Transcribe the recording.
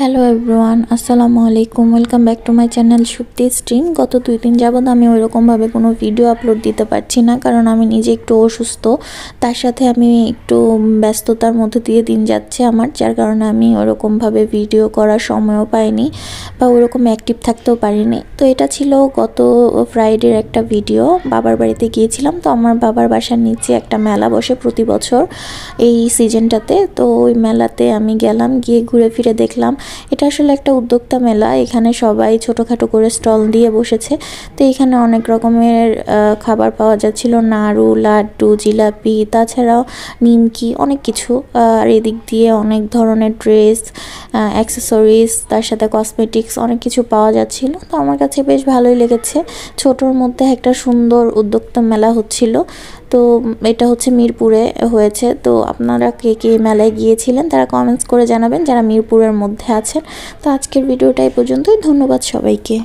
Hello everyone, আসসালামু আলাইকুম। Welcome back to my channel Supti stream. গত 2 দিন যাবৎ আমি ওইরকমভাবে কোনো ভিডিও আপলোড দিতে পারছি না, কারণ আমি নিজে একটু অসুস্থ। তার সাথে আমি একটু ব্যস্ততার মধ্যে দিয়ে দিন যাচ্ছে আমার, যার কারণে আমি ওরকমভাবে ভিডিও করার সময়ও পাইনি বা ওরকম অ্যাক্টিভ থাকতেও পারিনি। তো এটা ছিল গত ফ্রাইডের একটা ভিডিও। বাবার বাড়িতে গিয়েছিলাম। তো আমার বাবার বাসার নিচে একটা মেলা বসে প্রতি বছর এই সিজনটাতে। তো ওই মেলাতে আমি গেলাম, গিয়ে ঘুরে ফিরে দেখলাম এটা আসলে একটা উদ্যোক্তা মেলা। এখানে সবাই ছোটোখাটো করে স্টল দিয়ে বসেছে। তো এখানে অনেক রকমের খাবার পাওয়া যাচ্ছিল, নাড়ু, লাড্ডু, জিলাপি, তাছাড়াও নিমকি, অনেক কিছু। আর এদিক দিয়ে অনেক ধরনের ড্রেস, অ্যাক্সেসরিজ, তার সাথে কসমেটিক্স অনেক কিছু পাওয়া যাচ্ছিল। তো আমার কাছে বেশ ভালোই লেগেছে। ছোটোর মধ্যে একটা সুন্দর উদ্যোক্তা মেলা হচ্ছিল। তো এটা হচ্ছে মিরপুরে হয়েছে। তো আপনারা কে কে মেলায় গিয়েছিলেন তারা কমেন্টস করে জানাবেন, যারা মিরপুরের মধ্যে আছেন। তো আজকের ভিডিওটা এই পর্যন্তই। ধন্যবাদ সবাইকে।